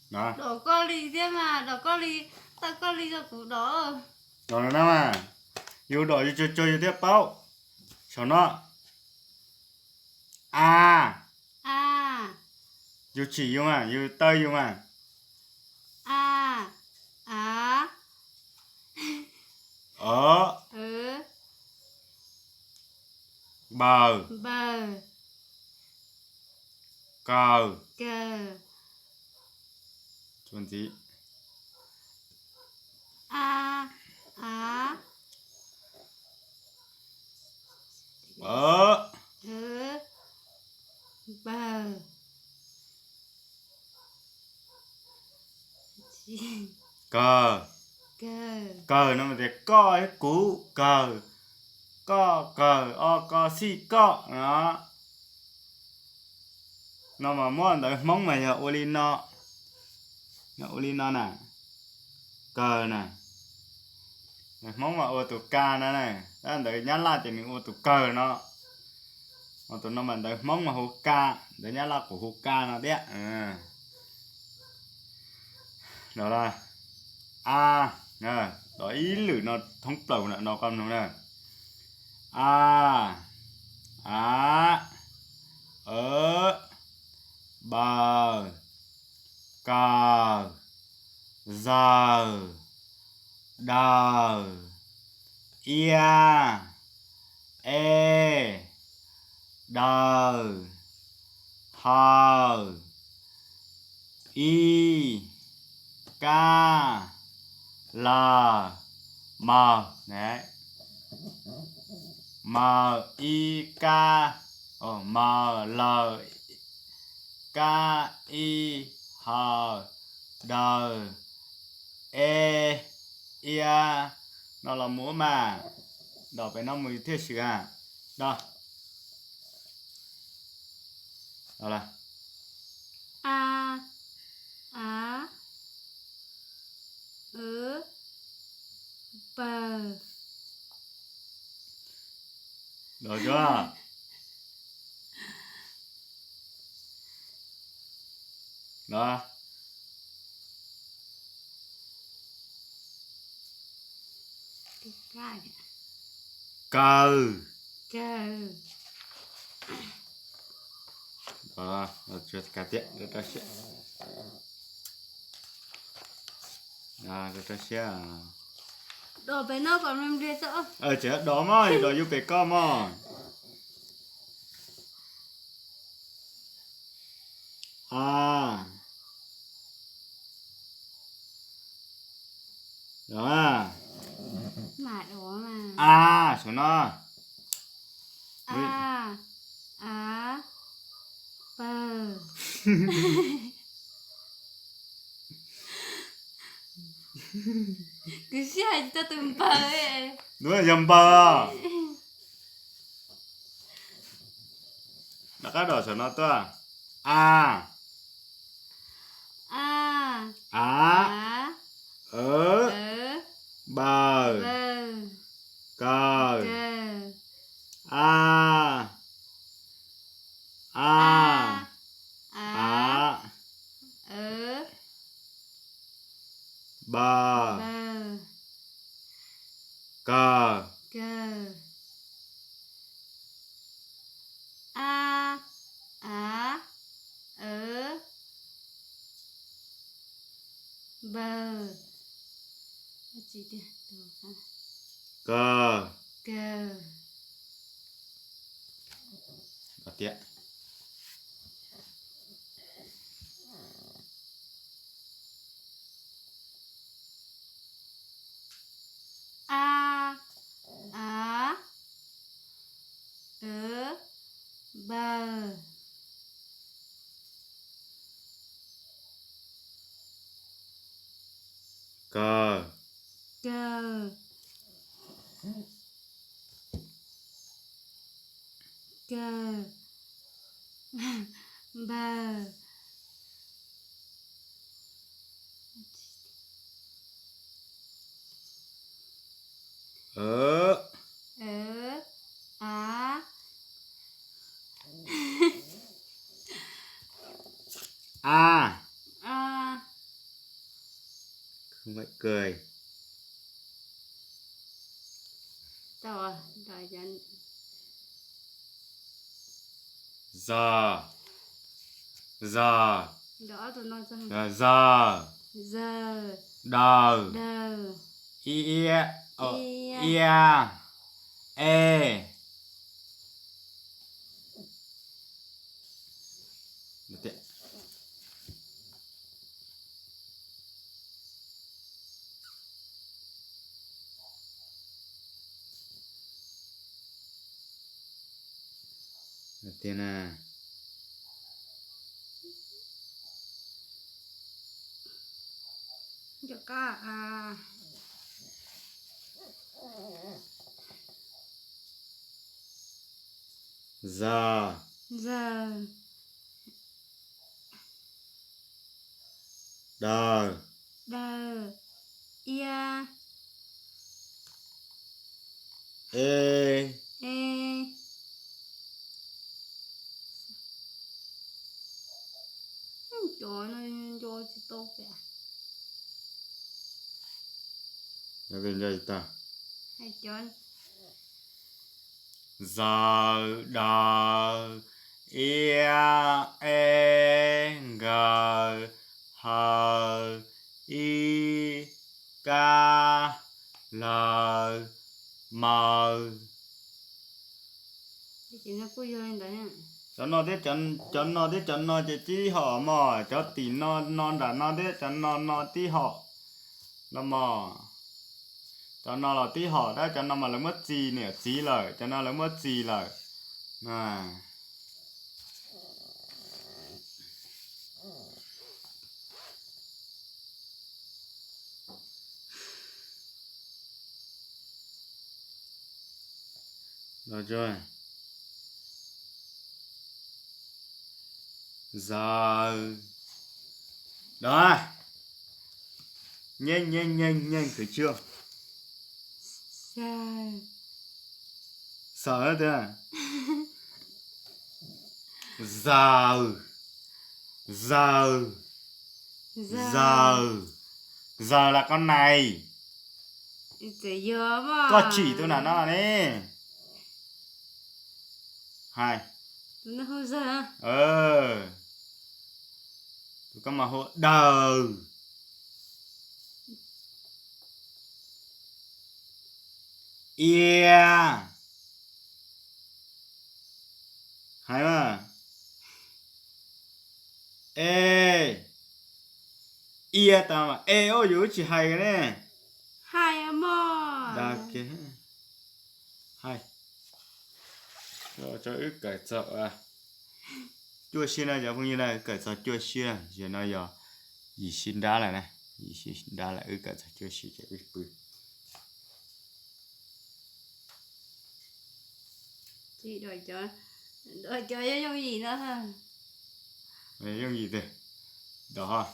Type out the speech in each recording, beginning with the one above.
Đó. Đổ co ly thế mà, đổ co ly, ta co ly cho cụ đó. Đó là nào mà. Yêu đỏ cho chơi tiếp bao. Cho nó. À. À. Yêu chỉ yêu mà, yêu tây yêu mà. À. Á. Ở. Ừ. Bờ. Bờ. Cờ. Cờ. Chuẩn gì? A. Á. Ở. Ừ. Bờ. Cờ. Cờ. Cờ nó mà để co ấy cú. Cờ. Co cờ o co si co. Đó. Nó mà muốn tới mong mày ở Olin nó. Nó Olin nó nè. Cờ nè. Mong mà ô tụ ca nó này. Đó đợi nhá la thì mình ô tụ cờ nó. Ô tụ nó mà đợi mong mà hô ca. Đợi nhá la của hô ca nó đấy. Đó là A. Nè. Đó ý lử nó thông tẩu nè. Nó con nó nè. A. Á. Ở. Bờ. Cờ. Giờ. Đờ. Ia. E. Đờ. Hờ. Y. Ca. L. M. Đấy. M. I. K. M. L. K. I. H. D. E. Ia. Nó là múa mà. Đó phải nó mới thiết sự à. Đó. Đó là A. Á. Ừ. Bờ. Được chưa? Đó. Gai. Cờ. Cờ. Đó. Rồi chưa cả tiện. Rồi ta sẽ. Rồi ta sẽ. Đổ bé nó còn em đi sợ. Chết đó mà. Đó yêu bé con mà. A. Đó. Mà đổ mà. A. Số nó. A. Á. Bờ. Cứ xài cho từng bờ ấy. Đúng là dầm bờ. Đã các đỏ số nó tôi à. A. Á. Á. Ở. Ở. Bờ. Bờ. Cờ. Cờ. A. A. Á. Ở. Bờ. Bờ. Cờ. Cờ. A. Á. Ở. Bờ. Chị đi. Cờ. Cờ. Đó tiện. A. Á. Ở. Bờ. Cờ. Cờ. Cờ. Bờ. Ở. Ở. Á. A. A. không phải cười. Tao à, đại dân. Giờ. Giờ. Đó tụi nó xong. Giờ. Giờ. Đờ. Đờ. Ia. Ia. Ia. E. Được. Tiền à. Cho cả à. Giờ. Giờ. Đờ. Đờ. Ia. E. E. Trời ơi, cho chị tốt kìa. Nó bên đây ta. Hay trời. Giờ. Đờ. Ia. E. G. H. I. K. L. M. Chị nó cứ vô lên đấy nè. Cho nó thế cho nó chỉ họ mà cho tí nó đã nó thế cho nó tí họ nó mà cho nó là tí họ đó cho nó mà là mất gì nè gì lời cho nó là mất gì lời nè rồi chưa giờ đó nhanh khởi chưa Giờ. sợ thế à giờ giờ giờ giờ là con này Chị giờ mà. có chỉ tôi là nó là nè hai Nó không giờ. tôi có mà hộ đờ yeah hai mà ê yeah tao mà ê ô dữ chỉ hai cái nè Hai mà. đa kia hai rồi cho ít cải tạo à chua xin này giờ không như này cải tạo chua xin này giờ nó giờ gì xin đá lại này gì xin đá lại ít cải tạo chua xin cho ít bự Chị đòi chơi với trong gì nữa hả? này giống gì thế đó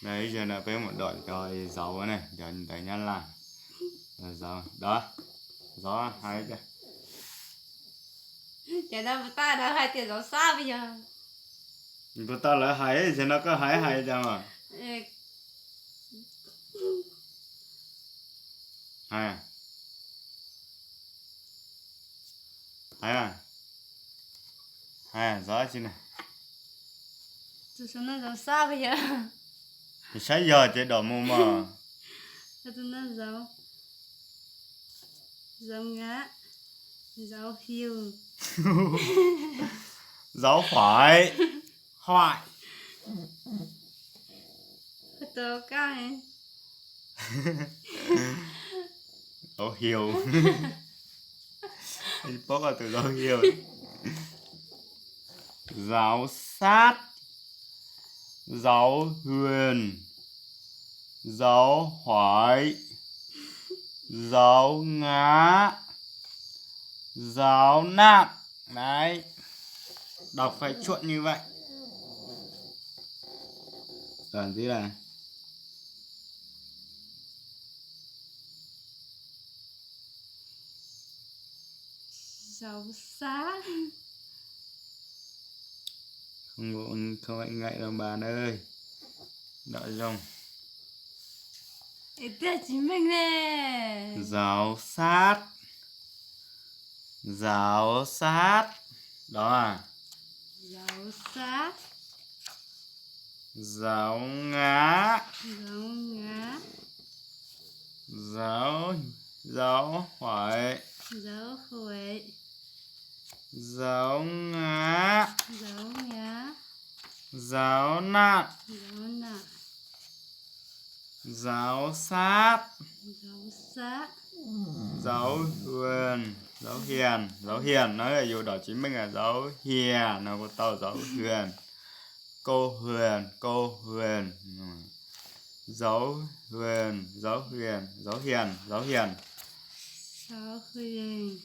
đấy giờ là bé một đội rồi dầu này giờ đẩy nhanh là dầu đó gió hai cái Chả đâu ta đã hai tiền gió xa bây giờ. bữa ta lại hai thì nó có hai cho mà Ê, hai gió chứ này tụi nó gió xa bây giờ. thì sáng giờ chế độ mù mà Tụi nó gió ngã, gió hiu. gió phải hoại Tớ cái gió hiu bốc là từ gió hiu giáo sát giáo huyền giáo hoại giáo ngã giáo nặng đấy đọc phải chuộng như vậy còn gì là gió xa. không phải ngại đâu bạn ơi đợi rồng Ê, Chí Minh nè. Giảo sát. Giảo sát. Đó à. Giảo sát. Giảo ngã. Giảo ngã. Giáo hỏi. Giáo huệ. Giáo ngã. Giáo ngã. Giáo nạn. Giáo nạn. Giáo sát. Giáo sát. Giáo huyền. Giáo hiền. Giáo hiền nói là dù đó chính mình là giáo hiền. Nó có tao giáo huyền. Cô huyền. Cô huyền. Giáo huyền. Giáo huyền. Giáo hiền. Giáo hiền. Giáo huyền.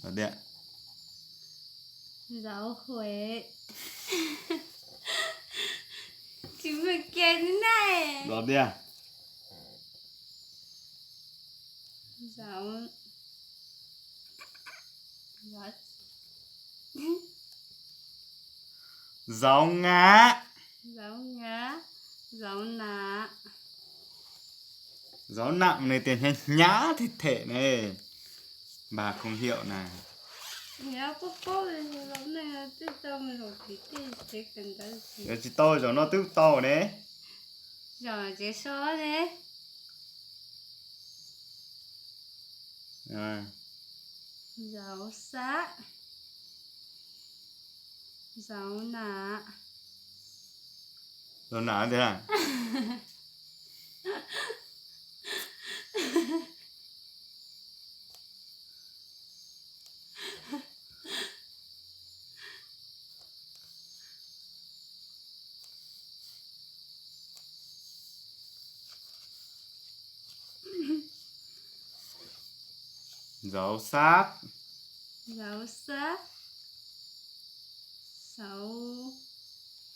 Đó điện. Giáo huệ. Chí Minh kia thế này. Đó điện. Giáo. Giáo. Giáo ngã. Giáo ngã. Giáo nạ. Giáo nặng này tiền nhã thịt thể này. Bà không hiểu này. Nhớ có lắm này là tự tao mình rồi thì cần cái gì. Giờ chỉ tôi cho nó tức to đấy. Rồi chế số đấy. Rồi. Giáo sát. Giáo nạ. Giáo nã thế à? Giáo sát. Giáo sát. Giáo.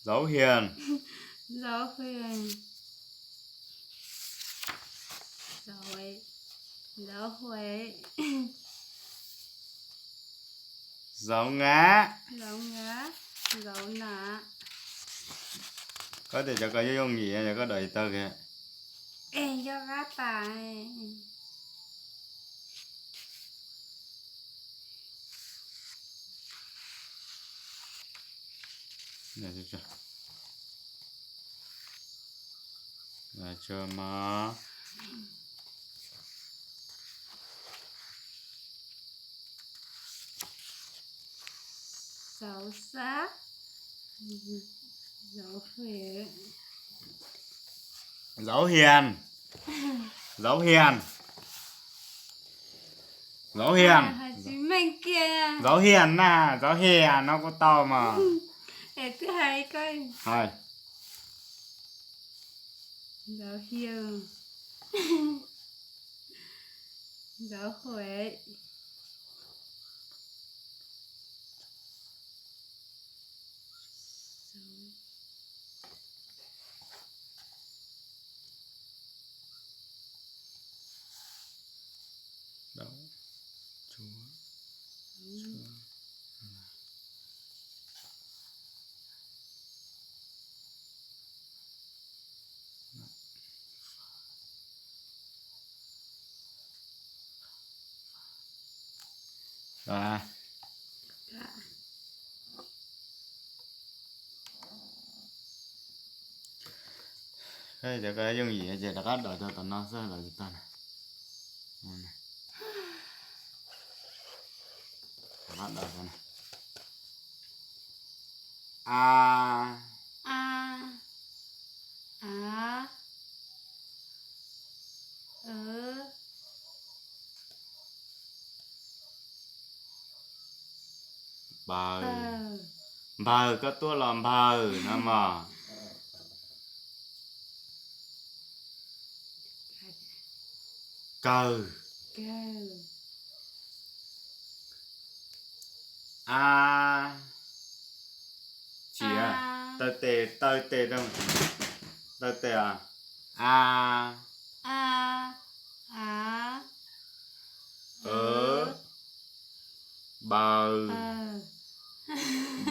Giáo hiền. Giáo huyền. Giáo huệ. Giáo huệ. Giáo ngã. Giáo ngã. Giáo nạ. Có thể cho có dùng gì cho có đợi tơ kìa. Ê cho gác tài. Này cho. Là cho mà. Giáo sát. Giáo huệ. Giáo hiền. Giáo hiền. Giáo hiền. À, Chí Minh kia. Giáo hiền nè. Giáo hiền nó có to mà. Ê thứ hai coi. Thôi. Giáo hiền. Giáo huệ. Đó. Chúa. Rồi. Thế giờ cái dùng gì giờ đã đợi cho tao nó sẽ là gì ta này. Đã đợi cho này. A. A. Á. Ớ. Bờ. Ờ. Bờ có tua làm bờ nó mà. Cờ. Cờ. A. Chỉ à. A. Tơ tê đâu. Tơ tê à. A. A. Á. Ớ. Bờ. Ờ.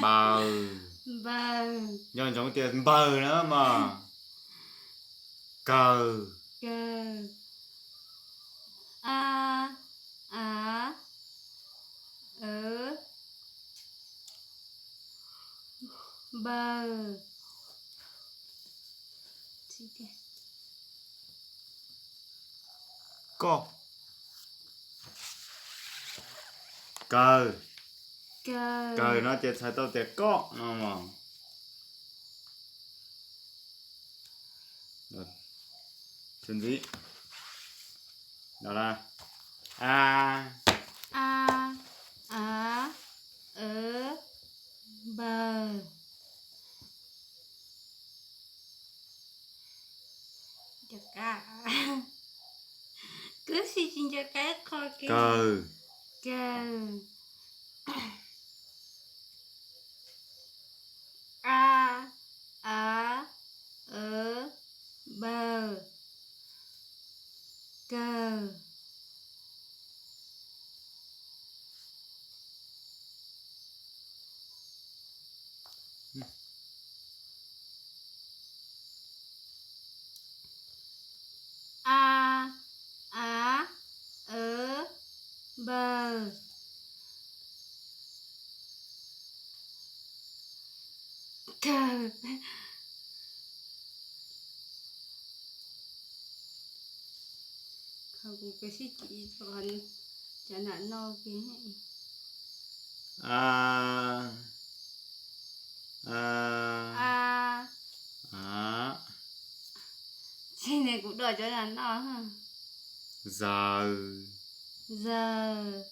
Bờ. bờ do giống tiền bờ nữa mà cờ cờ a á ở bờ co cờ cờ cờ nó chỉ sai tao chỉ có nó mà rồi chuẩn bị đó là a a á ở bờ chả cả cứ suy xin cho cái coi kia cờ cờ a á ở bờ cờ a á ở bờ cờ không có cái gì chỉ còn cho nó no kia a a á chị này cũng đòi cho nó no ha giờ giờ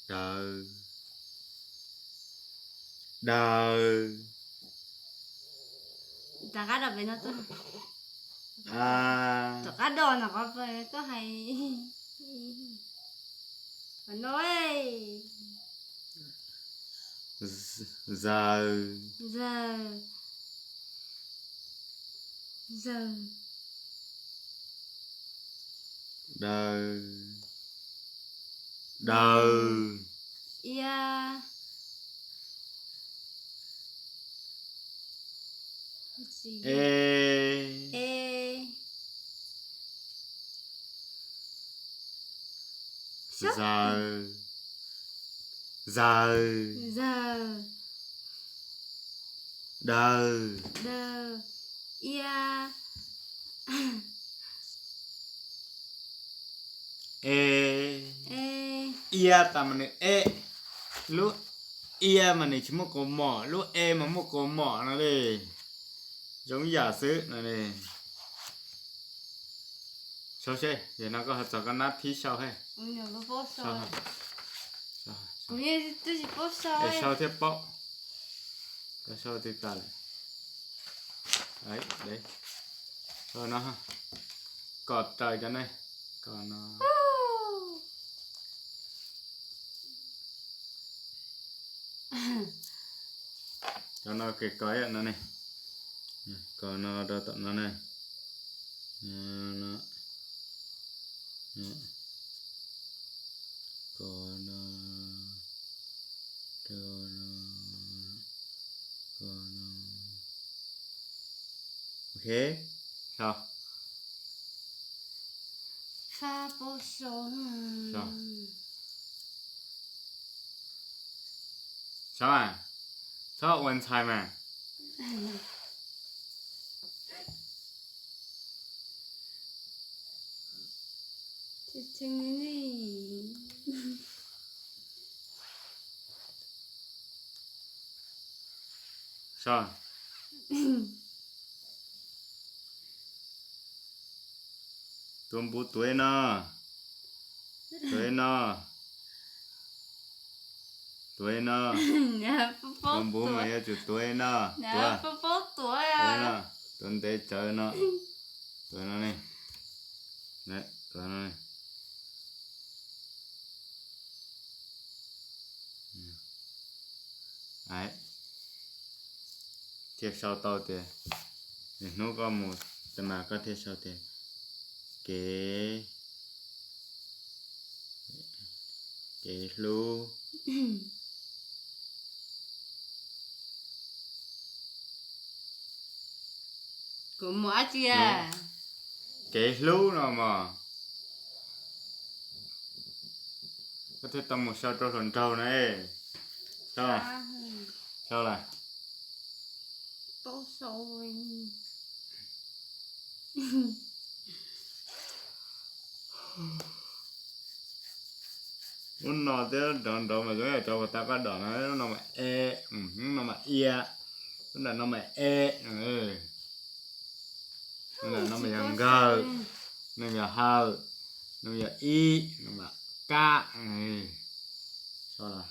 đờ đờ ta cá đò về nó tôi a ta cá đò nó có về có hay mà nói giờ giờ giờ đờ đờ ya gì ê ê giờ giờ giờ đờ đờ ya ê ê ia ta mình ê lúc ia mà này chỉ một cổ mỏ lúc ê mà một cổ mỏ nó đi giống giả sử nó đi sao thế giờ nó có hạt cho cái nát tí sao hay 오늘 뭐 sao 봤어? hay sao 우리 뜻이 để 봤어. sao tiếp bọ để sao tiếp cả lại đấy đấy rồi nó ha cọt trời cho này còn nó cho nó cái nó này còn nó đo tận nó này nó còn nó ok sao 사 봤어. sao sao à sao one time à 지층이니. sao tuần bút tuổi nó tuổi nó tuổi nó 야, tuần bút 뽀뽀. mày chụp tuổi nó tuổi 야, 뽀뽀 tuổi 또야. nó tuần để chờ nó tuổi nó này đấy tuổi nó này đấy thiệt sau tao thì nó có một tầm mà có thể sau thì kế cái lu của mua chia cái lu nào mà có thể tầm một sao cho thuần trâu này sao này sao là tô sôi nó thế đòn đòn mà giống cho người ta có đòn nó mà nó mà nó là nó mà nó là nó mà yang gơ nó là hơ nó là y nó là ca này sao là